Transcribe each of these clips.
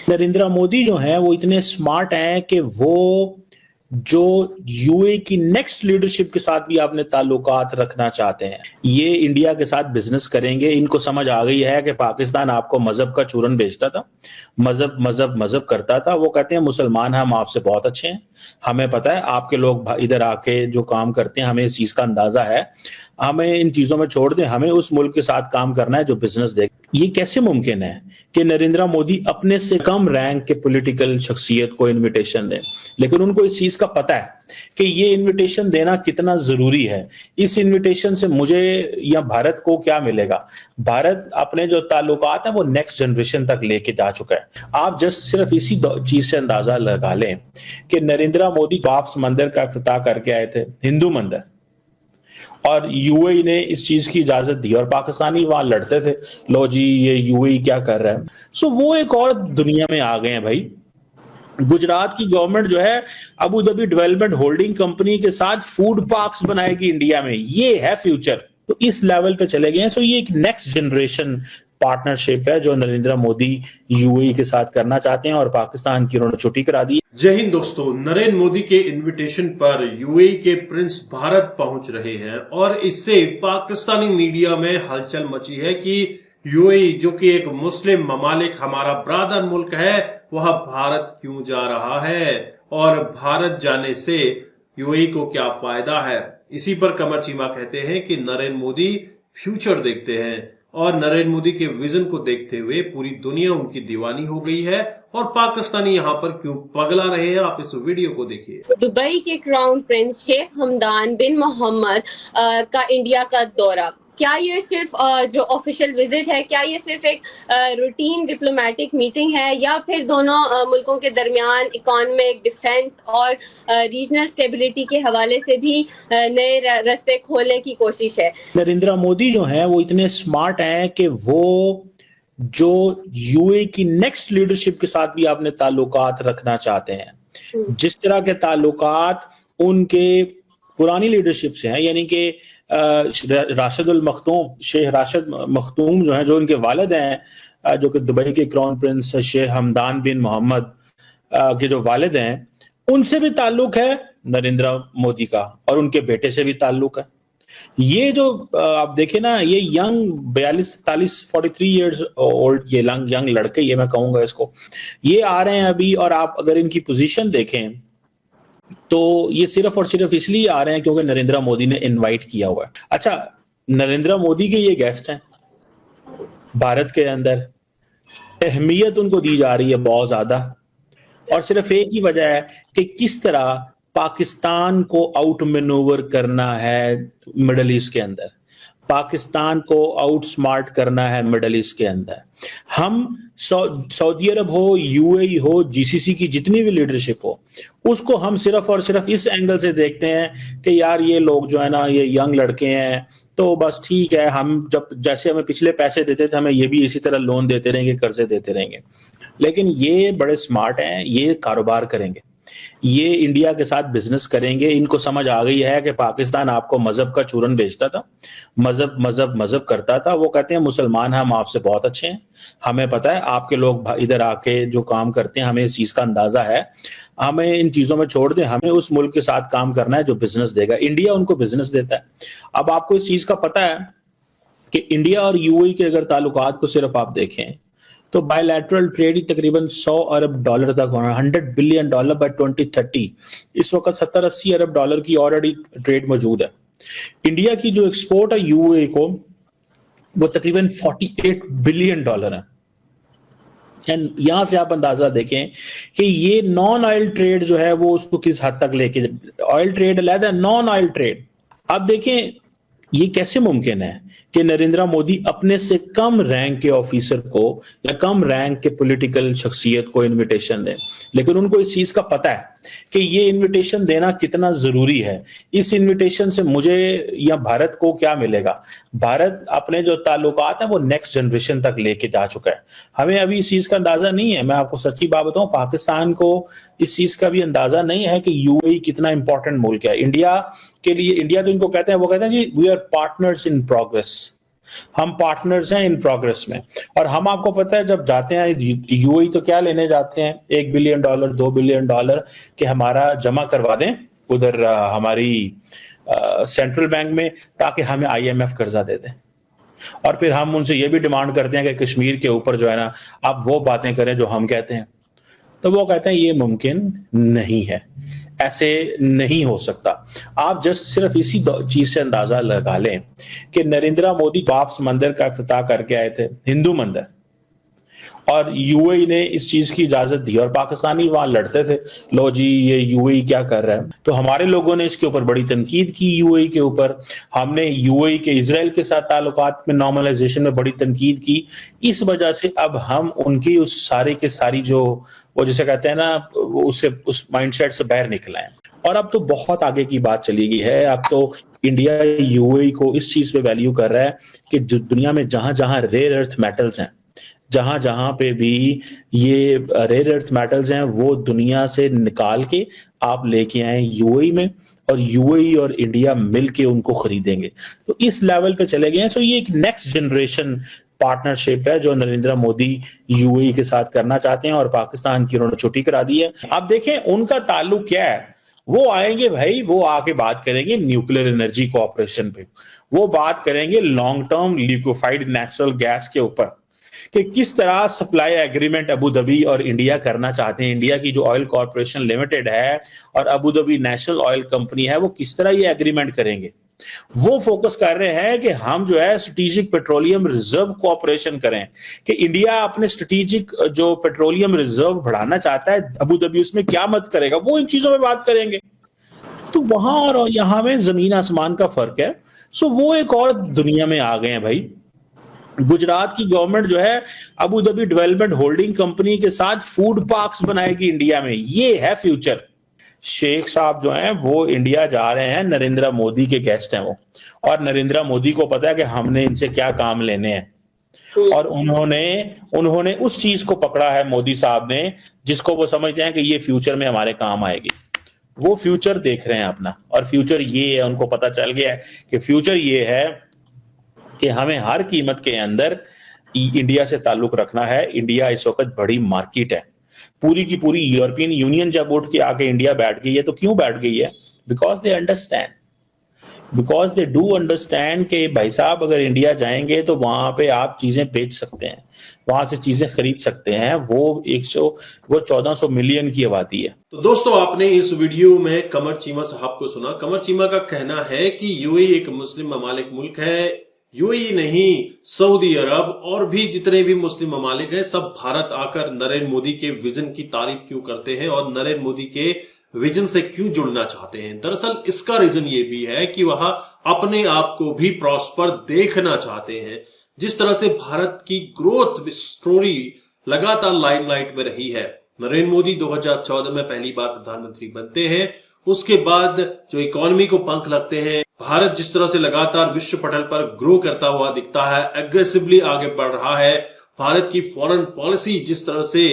नरेंद्र मोदी जो है वो इतने स्मार्ट हैं कि वो जो यूए की नेक्स्ट लीडरशिप के साथ भी अपने ताल्लुकात रखना चाहते हैं। ये इंडिया के साथ बिजनेस करेंगे। इनको समझ आ गई है कि पाकिस्तान आपको मजहब का चूरन बेचता था, मजहब मजहब मजहब करता था। वो कहते हैं मुसलमान हम आपसे बहुत अच्छे हैं, हमें पता है आपके लोग इधर आके जो काम करते हैं, हमें इस चीज का अंदाजा है, हमें इन चीजों में छोड़ दें, हमें उस मुल्क के साथ काम करना है जो बिजनेस दे। ये कैसे मुमकिन है कि नरेंद्र मोदी अपने से कम रैंक के पॉलिटिकल शख्सियत को इनविटेशन दें, लेकिन उनको इस चीज का पता है कि ये इनविटेशन देना कितना जरूरी है। इस इनविटेशन से मुझे या भारत को क्या मिलेगा? भारत अपने जो ताल्लुकात है वो नेक्स्ट जनरेशन तक लेके जा चुका है। आप जस्ट सिर्फ इसी चीज से अंदाजा लगा लें कि नरेंद्र मोदी बाप्स मंदिर का इफ्तिताह करके आए थे, हिंदू मंदिर, और यूएई ने इस चीज की इजाजत दी और पाकिस्तानी वहां लड़ते थे, लो जी ये यूएई क्या कर रहा है। सो वो एक और दुनिया में आ गए हैं भाई। गुजरात की गवर्नमेंट जो है Abu Dhabi development holding company के साथ फूड पार्क्स बनाएगी इंडिया में, ये है फ्यूचर। तो इस लेवल पे चले गए हैं। सो ये एक नेक्स्ट जनरेशन पार्टनरशिप है जो नरेंद्र मोदी यूएई के साथ करना चाहते हैं और पाकिस्तान की उन्होंने छुट्टी करा दी। जय हिंद दोस्तों, नरेंद्र मोदी के इनविटेशन पर यूएई के प्रिंस भारत पहुंच रहे हैं और इससे पाकिस्तानी मीडिया में हलचल मची है कि यूएई जो कि एक मुस्लिम ममालिक हमारा ब्रादर मुल्क है, वह भारत क्यों जा रहा है और भारत जाने से यूएई को क्या फायदा है। इसी पर कमर चीमा कहते हैं कि नरेंद्र मोदी फ्यूचर देखते हैं और नरेंद्र मोदी के विजन को देखते हुए पूरी दुनिया उनकी दीवानी हो गई है और पाकिस्तानी यहाँ पर क्यों पगला रहे हैं, आप इस वीडियो को देखिए। दुबई के क्राउन प्रिंस शेख हमदान बिन मोहम्मद का इंडिया का दौरा, क्या ये सिर्फ जो ऑफिशियल विजिट है, क्या ये सिर्फ एक रूटीन डिप्लोमेटिक मीटिंग है या फिर दोनों मुल्कों के दरमियान इकोनॉमिक, डिफेंस और रीजनल स्टेबिलिटी के हवाले से भी नए रास्ते खोलने की कोशिश है? नरेंद्र मोदी जो है वो इतने स्मार्ट हैं कि वो जो यूए की नेक्स्ट लीडरशिप के साथ भी अपने ताल्लुकात रखना चाहते हैं। जिस तरह के ताल्लुकात उनके पुरानी लीडरशिप से हैं, यानी कि राशिदुल मखतूम, शेख राशिद मखतूम जो है, जो इनके वालिद हैं, जो कि दुबई के क्राउन प्रिंस शेख हमदान बिन मोहम्मद के जो वालिद हैं, उनसे भी ताल्लुक है नरेंद्र मोदी का और उनके बेटे से भी ताल्लुक है। ये जो आप देखें ना, ये यंग 43 इयर्स ओल्ड ये यंग लड़के, ये मैं कहूंगा इसको, ये आ रहे हैं अभी, और आप अगर इनकी पोजीशन देखें तो ये सिर्फ और सिर्फ इसलिए आ रहे हैं क्योंकि नरेंद्र मोदी ने इनवाइट किया हुआ है। अच्छा, नरेंद्र मोदी के ये गेस्ट हैं, भारत के अंदर अहमियत उनको दी जा रही है बहुत ज्यादा, और सिर्फ एक ही वजह है कि किस तरह पाकिस्तान को आउट मैनूवर करना है मिडल ईस्ट के अंदर, पाकिस्तान को आउट स्मार्ट करना है मिडल ईस्ट के अंदर। हम सऊदी अरब हो, यूएई हो, जीसीसी की जितनी भी लीडरशिप हो, उसको हम सिर्फ और सिर्फ इस एंगल से देखते हैं कि यार ये लोग जो है ना, ये यंग लड़के हैं, तो बस ठीक है, हम जब जैसे हमें पिछले पैसे देते थे, हमें ये भी इसी तरह लोन देते रहेंगे, कर्जे देते रहेंगे। लेकिन ये बड़े स्मार्ट हैं, ये कारोबार करेंगे, ये इंडिया के साथ बिजनेस करेंगे। इनको समझ आ गई है कि पाकिस्तान आपको मजहब का चूरन बेचता था, मजहब मजहब मजहब करता था। वो कहते हैं मुसलमान हम आपसे बहुत अच्छे हैं, हमें पता है आपके लोग इधर आके जो काम करते हैं, हमें इस चीज का अंदाजा है, हमें इन चीजों में छोड़ दें, हमें उस मुल्क के साथ काम करना है जो बिजनेस देगा। इंडिया उनको बिजनेस देता है। अब आपको इस चीज का पता है कि इंडिया और यूएई के अगर ताल्लुकात को सिर्फ आप देखें तो बायलैटरल ट्रेड ही तकरीबन 100 अरब डॉलर तक होना, $100 बिलियन बाय 2030। इस वक्त 70-80 अरब डॉलर की ऑलरेडी ट्रेड मौजूद है। इंडिया की जो एक्सपोर्ट है यूएई को, वो तकरीबन $48 बिलियन है। एंड यहां से आप अंदाजा देखें कि ये नॉन ऑयल ट्रेड जो है वो उसको किस हद तक लेके, ऑयल ट्रेड अलग है, नॉन ऑयल ट्रेड। अब देखें ये कैसे मुमकिन है कि नरेंद्र मोदी अपने से कम रैंक के ऑफिसर को या कम रैंक के पॉलिटिकल शख्सियत को इनविटेशन दें, लेकिन उनको इस चीज का पता है कि ये इनविटेशन देना कितना जरूरी है। इस इनविटेशन से मुझे या भारत को क्या मिलेगा? भारत अपने जो ताल्लुकात है वो नेक्स्ट जनरेशन तक लेके जा चुका है। हमें अभी इस चीज का अंदाजा नहीं है। मैं आपको सच्ची बात बताऊं, पाकिस्तान को इस चीज का भी अंदाजा नहीं है कि यूएई कितना इंपॉर्टेंट मुल्क है इंडिया के लिए। इंडिया तो इनको कहते हैं, वो कहते हैं जी we are partners in progress. हम पार्टनर्स हैं इन प्रोग्रेस में। और हम, आपको पता है, जब जाते हैं यूएई तो क्या लेने जाते हैं, $1 बिलियन $2 बिलियन कि हमारा जमा करवा दें उधर हमारी सेंट्रल बैंक में, ताकि हमें IMF कर्जा दे दें। और फिर हम उनसे ये भी डिमांड करते हैं कि कश्मीर के ऊपर जो है ना, आप वो बातें करें जो हम कहते हैं। तो वो कहते हैं ये मुमकिन नहीं है, ऐसे नहीं हो सकता। आप जस्ट सिर्फ इसी चीज से अंदाजा लगा लें कि नरेंद्र मोदी बाप्स मंदिर का इफ्तिताह करके आए थे, हिंदू मंदिर, और यूएई ने इस चीज की इजाजत दी, और पाकिस्तानी वहां लड़ते थे, लो जी ये यूएई क्या कर रहा है। तो हमारे लोगों ने इसके ऊपर बड़ी तनकीद की, यूएई के ऊपर। हमने यूएई के इजराइल के साथ ताल्लुकात में नॉर्मलाइजेशन में बड़ी तनकीद की। इस वजह से अब हम उनकी उस सारी के सारी जो वो जिसे कहते हैं ना, उससे उस माइंडसेट से बाहर निकला है। और अब तो बहुत आगे की बात चली गई है। अब तो इंडिया यूएई को इस चीज पे वैल्यू कर रहा है कि जो दुनिया में जहां जहां रेयर अर्थ मेटल्स हैं, जहां जहां पे भी ये रेयर अर्थ मेटल्स हैं, वो दुनिया से निकाल के आप लेके आए यूएई में, और यूएई और इंडिया मिलके उनको खरीदेंगे। तो इस लेवल पे चले गए हैं। सो ये एक नेक्स्ट जनरेशन पार्टनरशिप है जो नरेंद्र मोदी यूएई के साथ करना चाहते हैं, और पाकिस्तान की उन्होंने छुट्टी करा दी है। आप देखें उनका ताल्लुक क्या है, वो आएंगे भाई, वो आके बात करेंगे न्यूक्लियर एनर्जी कोऑपरेशन पे, वो बात करेंगे long term liquefied natural gas के ऊपर, कि किस तरह सप्लाई एग्रीमेंट अबू धाबी और इंडिया करना चाहते हैं। इंडिया की जो ऑयल कॉर्पोरेशन लिमिटेड है और Abu Dhabi national oil company है, वो किस तरह ये एग्रीमेंट करेंगे। वो फोकस कर रहे हैं कि हम जो है स्ट्रेटेजिक पेट्रोलियम रिजर्व कोऑपरेशन करें, कि इंडिया अपने स्ट्रेटेजिक जो पेट्रोलियम रिजर्व बढ़ाना चाहता है, अबू धाबी उसमें क्या मत करेगा, वो इन चीजों में बात करेंगे। तो वहां और यहां में जमीन आसमान का फर्क है। सो वो एक और दुनिया में आ गए हैं भाई। गुजरात की गवर्नमेंट जो है Abu Dhabi development holding company के साथ फूड पार्क्स बनाएगी इंडिया में, ये है फ्यूचर। शेख साहब जो हैं वो इंडिया जा रहे हैं, नरेंद्र मोदी के गेस्ट हैं वो, और नरेंद्र मोदी को पता है कि हमने इनसे क्या काम लेने हैं, और उन्होंने उस चीज को पकड़ा है मोदी साहब ने, जिसको वो समझते हैं कि ये फ्यूचर में हमारे काम आएगी। वो फ्यूचर देख रहे हैं अपना, और फ्यूचर ये है, उनको पता चल गया है कि फ्यूचर ये है कि हमें हर कीमत के अंदर इंडिया से ताल्लुक रखना है। इंडिया इस वक्त बड़ी मार्केट है, पूरी की पूरी यूरोपियन यूनियन जब उठ के आके इंडिया बैठ गई है, तो क्यों बैठ गई है? Because they understand, because they do understand कि भाई साहब अगर इंडिया जाएंगे तो वहां पे आप चीजें बेच सकते हैं, वहां से चीजें खरीद सकते हैं। वो 1400 मिलियन की आबादी है। तो दोस्तों, आपने इस वीडियो में कमर चीमा साहब को सुना। कमर चीमा का कहना है कि यूएई एक मुस्लिम ममालिक मुल्क है। यूएई नहीं, सऊदी अरब और भी जितने भी मुस्लिम ममालिक हैं, सब भारत आकर नरेंद्र मोदी के विजन की तारीफ क्यों करते हैं और नरेंद्र मोदी के विजन से क्यों जुड़ना चाहते हैं। दरअसल इसका रीजन ये भी है कि वह अपने आप को भी प्रॉस्पर देखना चाहते हैं। जिस तरह से भारत की ग्रोथ स्टोरी लगातार लाइमलाइट में रही है। नरेंद्र मोदी 2014 में पहली बार प्रधानमंत्री बनते हैं, उसके बाद जो इकोनॉमी को पंख लगते हैं, भारत जिस तरह से लगातार विश्व पटल पर ग्रो करता हुआ दिखता है, एग्रेसिवली आगे बढ़ रहा है, भारत की फॉरेन पॉलिसी जिस तरह से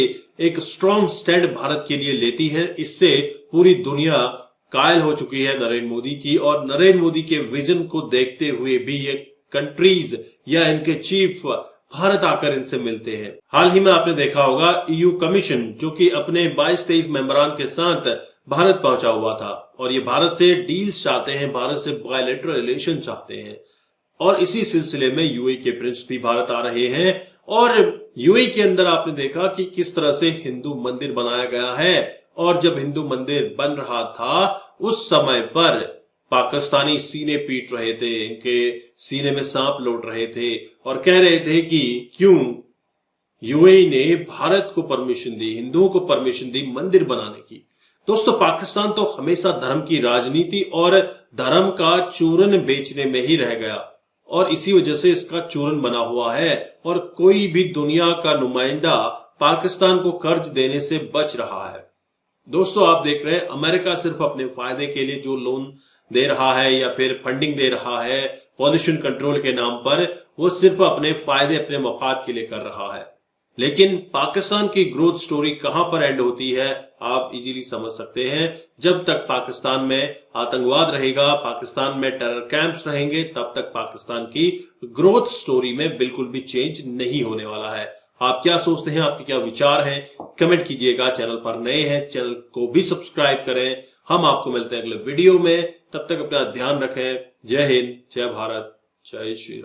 एक स्ट्रॉन्ग स्टैंड भारत के लिए लेती है, इससे पूरी दुनिया कायल हो चुकी है नरेंद्र मोदी की। और नरेंद्र मोदी के विजन को देखते हुए भी ये कंट्रीज या इनके चीफ भारत आकर इनसे मिलते हैं। हाल ही में आपने देखा होगा ईयू कमीशन जो कि अपने 22-23 मेंबरान के साथ भारत पहुंचा हुआ था, और ये भारत से डील्स चाहते हैं, भारत से बायलैटरल रिलेशन चाहते हैं। और इसी सिलसिले में यूएई के प्रिंस भी भारत आ रहे हैं। और यूएई के अंदर आपने देखा कि किस तरह से हिंदू मंदिर बनाया गया है, और जब हिंदू मंदिर बन रहा था उस समय पर पाकिस्तानी सीने पीट रहे थे, इनके सीने में सांप लौट रहे थे और कह रहे थे कि क्यों यूएई ने भारत को परमिशन दी, हिंदुओं को परमिशन दी मंदिर बनाने की। दोस्तों, पाकिस्तान तो हमेशा धर्म की राजनीति और धर्म का चूरन बेचने में ही रह गया, और इसी वजह से इसका चूरन बना हुआ है। और कोई भी दुनिया का नुमाइंदा पाकिस्तान को कर्ज देने से बच रहा है। दोस्तों, आप देख रहे हैं अमेरिका सिर्फ अपने फायदे के लिए जो लोन दे रहा है या फिर फंडिंग दे रहा है पॉल्यूशन कंट्रोल के नाम पर, वो सिर्फ अपने फायदे, अपने मफाद के लिए कर रहा है। लेकिन पाकिस्तान की ग्रोथ स्टोरी कहां पर एंड होती है आप इजीली समझ सकते हैं। जब तक पाकिस्तान में आतंकवाद रहेगा, पाकिस्तान में टेरर कैंप्स रहेंगे, तब तक पाकिस्तान की ग्रोथ स्टोरी में बिल्कुल भी चेंज नहीं होने वाला है। आप क्या सोचते हैं, आपके क्या विचार हैं, कमेंट कीजिएगा। चैनल पर नए हैं, चैनल को भी सब्सक्राइब करें। हम आपको मिलते हैं अगले वीडियो में, तब तक अपना ध्यान रखें। जय हिंद, जय भारत, जय श्री राम।